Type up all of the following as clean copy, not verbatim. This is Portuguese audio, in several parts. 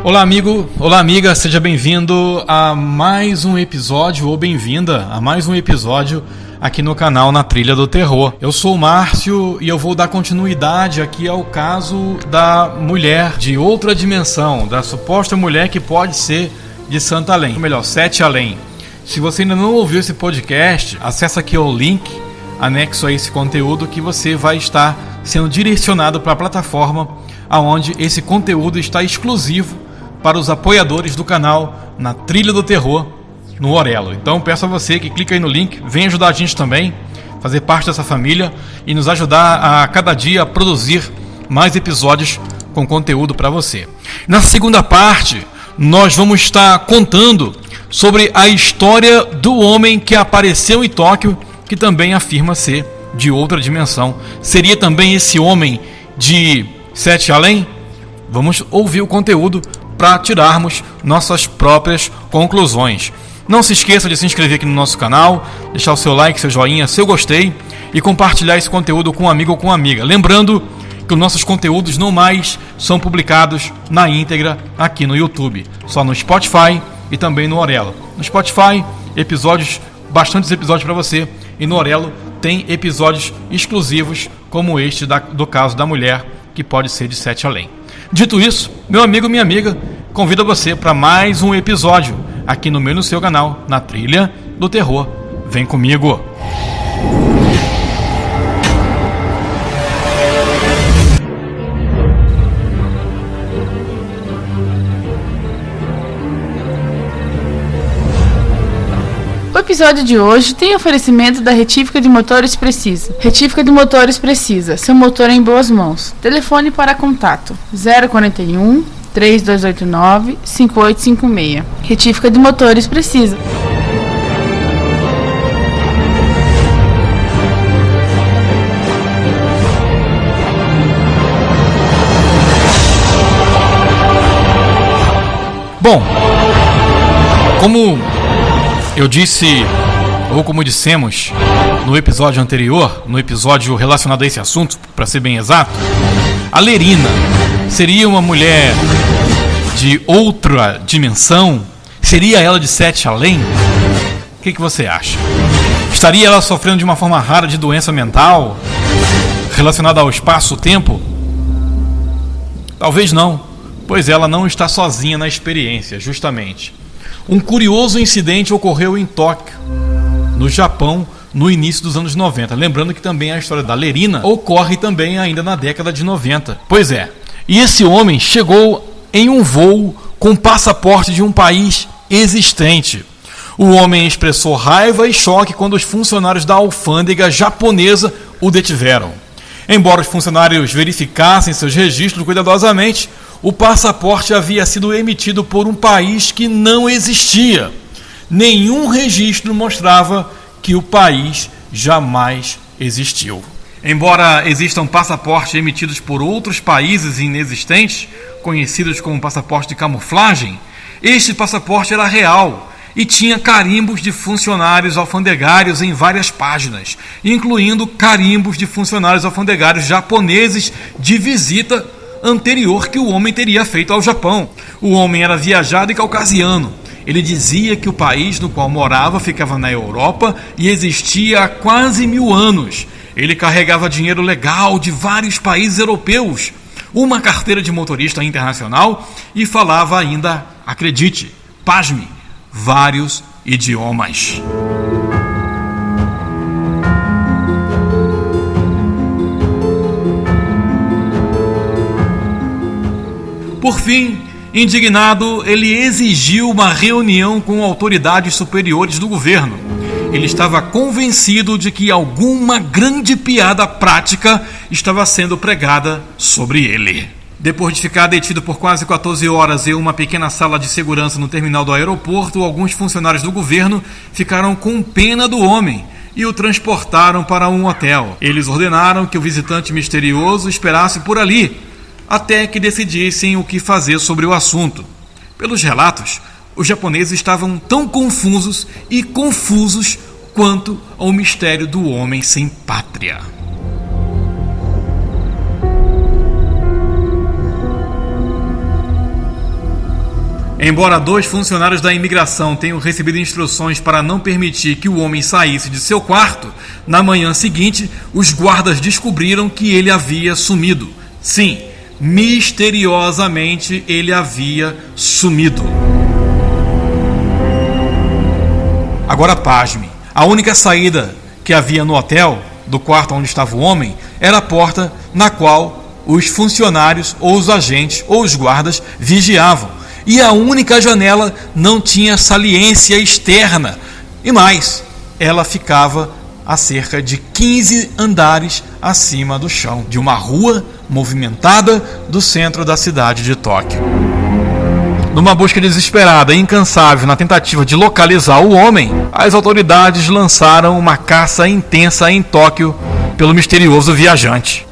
Olá amigo, olá amiga, seja bem-vindo a mais um episódio, ou bem-vinda a mais um episódio aqui no canal Na Trilha do Terror. Eu sou o Márcio e eu vou dar continuidade aqui ao caso da mulher de outra dimensão, da suposta mulher que pode ser de Santa Além, ou melhor, Sete Além. Se você ainda não ouviu esse podcast, acessa aqui o link anexo a esse conteúdo que você vai estar sendo direcionado para a plataforma onde esse conteúdo está exclusivo para os apoiadores do canal Na Trilha do Terror no Orelo. Então peço a você que clique aí no link, venha ajudar a gente também, fazer parte dessa família e nos ajudar a cada dia a produzir mais episódios com conteúdo para você. Na segunda parte, nós vamos estar contando sobre a história do homem que apareceu em Tóquio, que também afirma ser de outra dimensão. Seria também esse homem de Sete Além? Vamos ouvir o conteúdo para tirarmos nossas próprias conclusões. Não se esqueça de se inscrever aqui no nosso canal, deixar o seu like, seu joinha, seu gostei e compartilhar esse conteúdo com um amigo ou com uma amiga. Lembrando que os nossos conteúdos não mais são publicados na íntegra aqui no YouTube, só no Spotify e também no Orelo. No Spotify, bastantes episódios para você, e no Orelo tem episódios exclusivos como este do caso da mulher que pode ser de Sete Além. Dito isso, meu amigo, minha amiga, convido você para mais um episódio aqui no meu e no seu canal, Na Trilha do Terror. Vem comigo! O episódio de hoje tem oferecimento da Retífica de Motores Precisa. Retífica de Motores Precisa, seu motor em boas mãos. Telefone para contato 041 3289 5856. Retífica de Motores Precisa. Bom, como eu disse, ou como dissemos no episódio anterior, no episódio relacionado a esse assunto, para ser bem exato, a Lerina seria uma mulher de outra dimensão? Seria ela de Sete Além? O que você acha? Estaria ela sofrendo de uma forma rara de doença mental relacionada ao espaço-tempo? Talvez não, pois ela não está sozinha na experiência, justamente. Um curioso incidente ocorreu em Tóquio, no Japão, no início dos anos 90. Lembrando que também a história da Lerina ocorre também ainda na década de 90. Pois é, e esse homem chegou em um voo com passaporte de um país existente. O homem expressou raiva e choque quando os funcionários da alfândega japonesa o detiveram. Embora os funcionários verificassem seus registros cuidadosamente, o passaporte havia sido emitido por um país que não existia. Nenhum registro mostrava que o país jamais existiu. Embora existam passaportes emitidos por outros países inexistentes, conhecidos como passaporte de camuflagem, este passaporte era real e tinha carimbos de funcionários alfandegários em várias páginas, incluindo carimbos de funcionários alfandegários japoneses de visita anterior que o homem teria feito ao Japão. O homem era viajado e caucasiano. Ele dizia que o país no qual morava ficava na Europa e existia há quase 1000 anos. Ele carregava dinheiro legal de vários países europeus, uma carteira de motorista internacional e falava ainda, acredite, pasme, vários idiomas. Por fim, indignado, ele exigiu uma reunião com autoridades superiores do governo. Ele estava convencido de que alguma grande piada prática estava sendo pregada sobre ele. Depois de ficar detido por quase 14 horas em uma pequena sala de segurança no terminal do aeroporto, alguns funcionários do governo ficaram com pena do homem e o transportaram para um hotel. Eles ordenaram que o visitante misterioso esperasse por ali, até que decidissem o que fazer sobre o assunto. Pelos relatos, os japoneses estavam tão confusos e confusos quanto ao mistério do homem sem pátria. Embora 2 funcionários da imigração tenham recebido instruções para não permitir que o homem saísse de seu quarto, na manhã seguinte, os guardas descobriram que ele havia sumido. Sim, misteriosamente ele havia sumido. Agora pasme, a única saída que havia no hotel, do quarto onde estava o homem, era a porta na qual os funcionários, ou os agentes, ou os guardas vigiavam. E a única janela não tinha saliência externa. E mais, ela ficava a cerca de 15 andares acima do chão, de uma rua movimentada do centro da cidade de Tóquio. Numa busca desesperada e incansável na tentativa de localizar o homem, as autoridades lançaram uma caça intensa em Tóquio pelo misterioso viajante.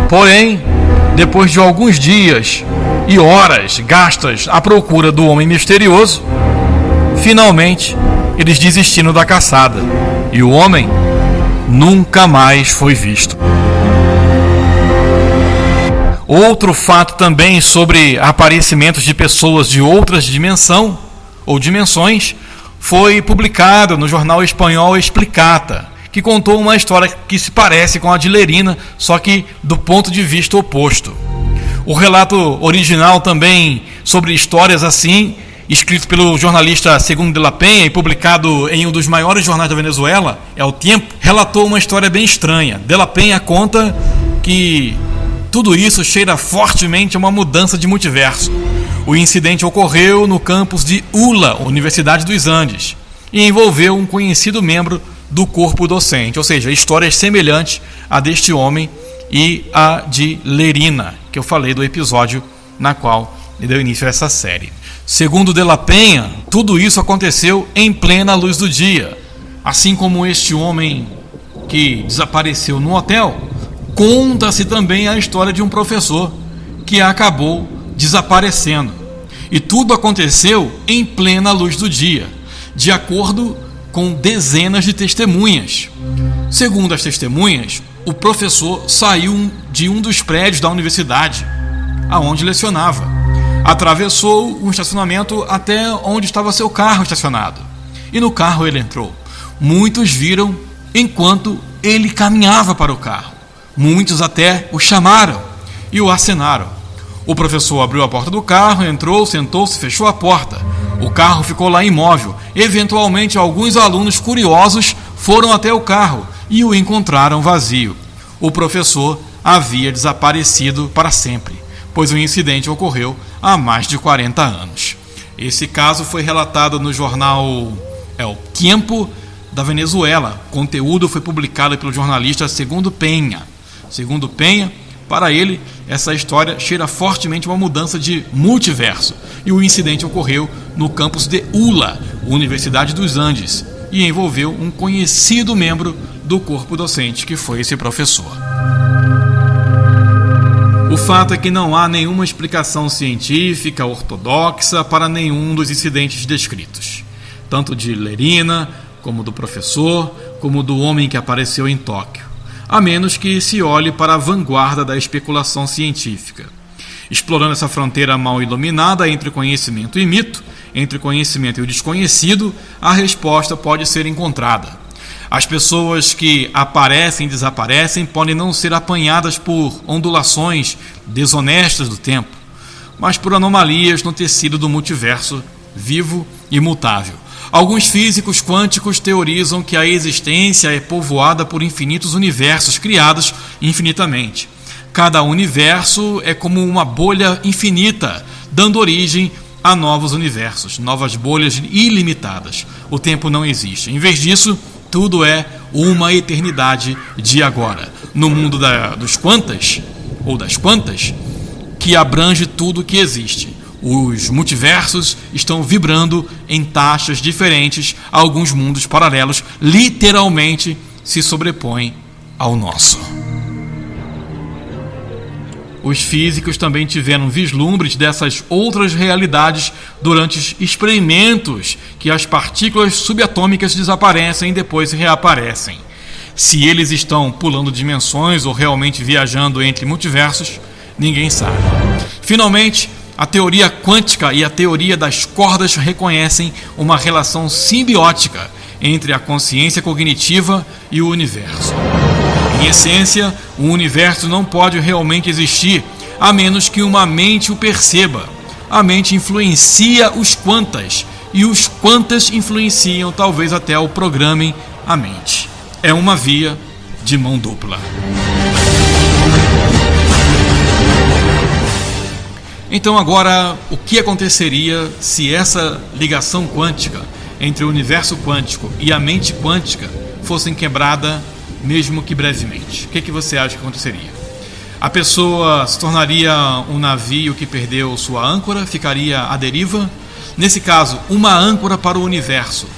Porém, depois de alguns dias e horas gastas à procura do homem misterioso, finalmente eles desistiram da caçada e o homem nunca mais foi visto. Outro fato também sobre aparecimentos de pessoas de outras dimensão ou dimensões foi publicado no jornal espanhol Explicata, que contou uma história que se parece com a de Lerina, só que do ponto de vista oposto. O relato original também sobre histórias assim, escrito pelo jornalista Segundo de la Penha e publicado em um dos maiores jornais da Venezuela, El Tiempo, relatou uma história bem estranha. De la Penha conta que tudo isso cheira fortemente a uma mudança de multiverso. O incidente ocorreu no campus de ULA, Universidade dos Andes, e envolveu um conhecido membro do corpo docente, ou seja, histórias semelhantes à deste homem e a de Lerina, que eu falei do episódio na qual deu início a essa série. Segundo de la Penha, tudo isso aconteceu em plena luz do dia. Assim como este homem que desapareceu no hotel, conta-se também a história de um professor que acabou desaparecendo. E tudo aconteceu em plena luz do dia, de acordo com dezenas de testemunhas. Segundo as testemunhas, o professor saiu de um dos prédios da universidade, aonde lecionava. Atravessou um estacionamento até onde estava seu carro estacionado. E no carro ele entrou. Muitos viram enquanto ele caminhava para o carro. Muitos até o chamaram e o acenaram. O professor abriu a porta do carro, entrou, sentou-se, fechou a porta. O carro ficou lá imóvel. Eventualmente, alguns alunos curiosos foram até o carro e o encontraram vazio. O professor havia desaparecido para sempre, pois o incidente ocorreu há mais de 40 anos. Esse caso foi relatado no jornal El Tiempo da Venezuela. O conteúdo foi publicado pelo jornalista Segundo Penha. Segundo Penha, para ele, essa história cheira fortemente uma mudança de multiverso. E o incidente ocorreu no campus de ULA, Universidade dos Andes, e envolveu um conhecido membro do corpo docente, que foi esse professor. O fato é que não há nenhuma explicação científica ortodoxa para nenhum dos incidentes descritos, tanto de Lerina, como do professor, como do homem que apareceu em Tóquio, a menos que se olhe para a vanguarda da especulação científica. Explorando essa fronteira mal iluminada entre conhecimento e mito, entre conhecimento e o desconhecido, a resposta pode ser encontrada. As pessoas que aparecem e desaparecem podem não ser apanhadas por ondulações desonestas do tempo, mas por anomalias no tecido do multiverso vivo e mutável. Alguns físicos quânticos teorizam que a existência é povoada por infinitos universos criados infinitamente. Cada universo é como uma bolha infinita, dando origem a novos universos, novas bolhas ilimitadas. O tempo não existe. Em vez disso, tudo é uma eternidade de agora. No mundo dos quantas, ou das quantas, que abrange tudo que existe. Os multiversos estão vibrando em taxas diferentes. Alguns mundos paralelos literalmente se sobrepõem ao nosso. Os físicos também tiveram vislumbres dessas outras realidades durante experimentos que as partículas subatômicas desaparecem e depois reaparecem. Se eles estão pulando dimensões ou realmente viajando entre multiversos, ninguém sabe. Finalmente, a teoria quântica e a teoria das cordas reconhecem uma relação simbiótica entre a consciência cognitiva e o universo. Em essência, o universo não pode realmente existir a menos que uma mente o perceba. A mente influencia os quantas e os quantas influenciam talvez até o programem a mente. É uma via de mão dupla. Então agora, o que aconteceria se essa ligação quântica entre o universo quântico e a mente quântica fossem quebrada, mesmo que brevemente? O que você acha que aconteceria? A pessoa se tornaria um navio que perdeu sua âncora, ficaria à deriva? Nesse caso, uma âncora para o universo.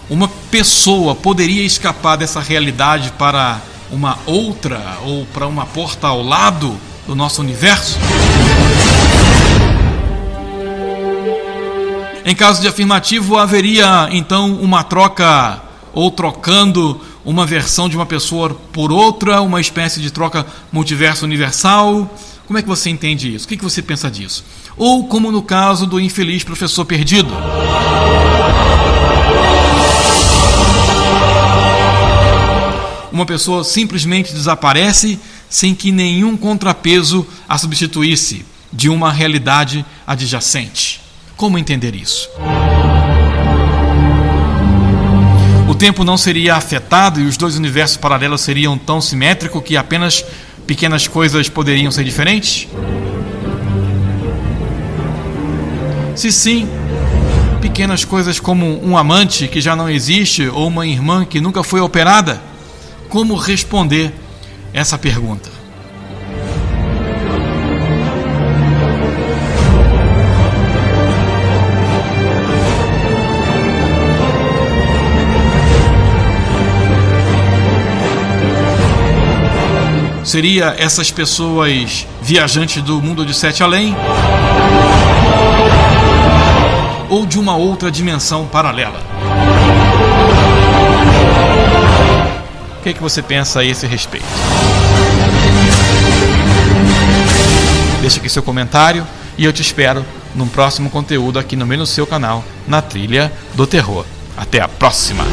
Uma pessoa poderia escapar dessa realidade para uma outra ou para uma porta ao lado do nosso universo? Em caso de afirmativo, haveria então uma troca, ou trocando uma versão de uma pessoa por outra, uma espécie de troca multiverso universal? Como é que você entende isso? O que você pensa disso? Ou como no caso do infeliz professor perdido? Uma pessoa simplesmente desaparece sem que nenhum contrapeso a substituísse de uma realidade adjacente. Como entender isso? O tempo não seria afetado e os dois universos paralelos seriam tão simétricos que apenas pequenas coisas poderiam ser diferentes? Se sim, pequenas coisas como um amante que já não existe ou uma irmã que nunca foi operada? Como responder essa pergunta? Seria essas pessoas viajantes do mundo de Sete Além? Ou de uma outra dimensão paralela? O que você pensa a esse respeito? Deixa aqui seu comentário e eu te espero num próximo conteúdo aqui no seu canal, na Trilha do Terror. Até a próxima!